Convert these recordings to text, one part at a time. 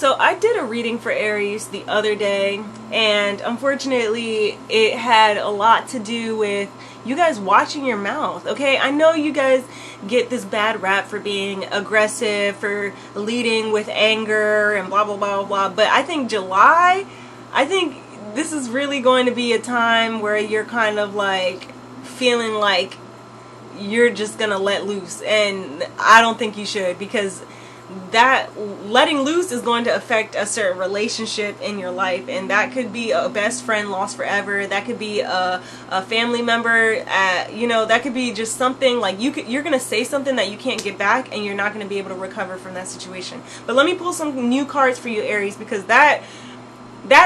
So I did a reading for Aries the other day, and unfortunately it had a lot to do with you guys watching your mouth, okay? I know you guys get this bad rap for being aggressive, for leading with anger and blah blah blah blah, but I think I think this is really going to be a time where you're kind of like feeling like you're just gonna let loose, and I don't think you should, because that letting loose is going to affect a certain relationship in your life, and that could be a best friend lost forever, that could be a family member, you know, that could be just something like you're gonna say something that you can't get back, and you're not gonna be able to recover from that situation. But let me pull some new cards for you, Aries, because that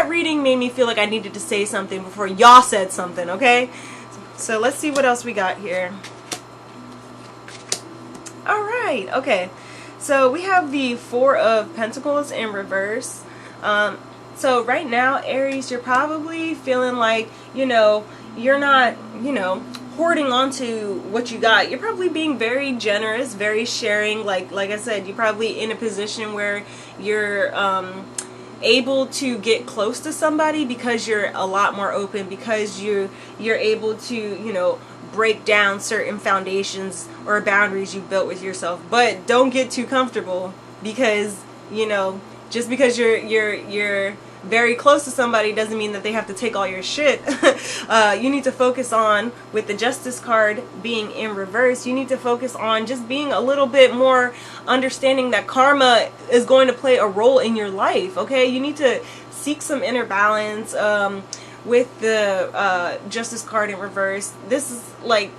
reading made me feel like I needed to say something before y'all said something, okay? So let's see what else we got here. Alright, okay. So we have the Four of Pentacles in reverse. So right now, Aries, you're probably feeling like, you know, you're not, you know, hoarding onto what you got. You're probably being very generous, very sharing. Like I said, you're probably in a position where you're able to get close to somebody because you're a lot more open, because you're able to, you know, break down certain foundations or boundaries you've built with yourself. But don't get too comfortable, because, you know, just because you're very close to somebody doesn't mean that they have to take all your shit. You need to focus on, with the Justice card being in reverse, you need to focus on just being a little bit more understanding that karma is going to play a role in your life, okay? You need to seek some inner balance. With the Justice card in reverse, this is like,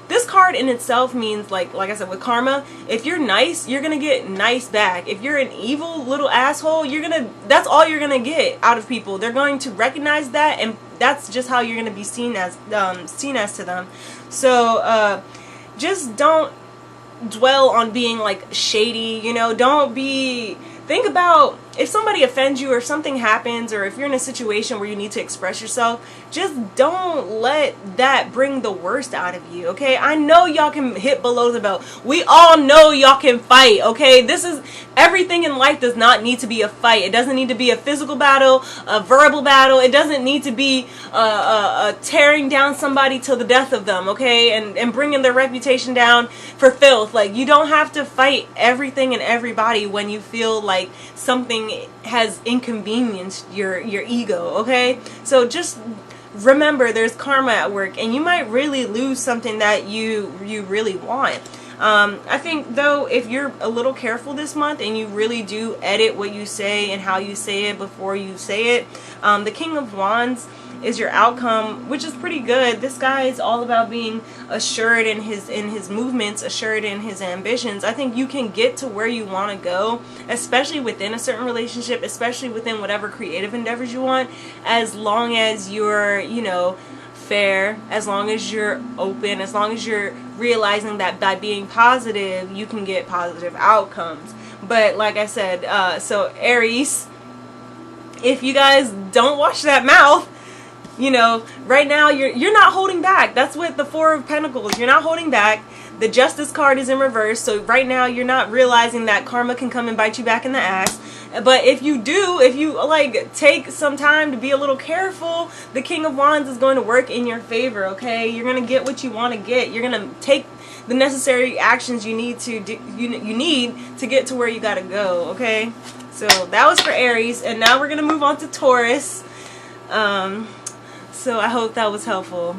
this card in itself means, like I said, with karma, if you're nice, you're gonna get nice back. If you're an evil little asshole, that's all you're gonna get out of people. They're going to recognize that, and that's just how you're gonna be seen as to them. So just don't dwell on being like shady, you know. Think about, if somebody offends you or something happens, or if you're in a situation where you need to express yourself, just don't let that bring the worst out of you, okay? I know y'all can hit below the belt. We all know y'all can fight, okay? Everything in life does not need to be a fight. It doesn't need to be a physical battle, a verbal battle. It doesn't need to be tearing down somebody till the death of them, okay? And bringing their reputation down for filth. Like, you don't have to fight everything and everybody when you feel like something has inconvenienced your ego, okay? So just remember, there's karma at work, and you might really lose something that you really want. I think, though, if you're a little careful this month and you really do edit what you say and how you say it before you say it, the King of Wands is your outcome, which is pretty good. This guy is all about being assured in his movements, assured in his ambitions. I think you can get to where you want to go, especially within a certain relationship, especially within whatever creative endeavors you want, as long as you're, you know, fair, as long as you're open, as long as you're realizing that by being positive, you can get positive outcomes. But like I said, so Aries, if you guys don't watch that mouth, you know, right now you're not holding back. That's with the Four of Pentacles. You're not holding back. The Justice card is in reverse, so right now you're not realizing that karma can come and bite you back in the ass. But if you like take some time to be a little careful, the King of Wands is going to work in your favor, okay? You're going to get what you want to get. You're going to take the necessary actions you need to get to where you got to go, okay? So that was for Aries, and now we're going to move on to Taurus. So I hope that was helpful.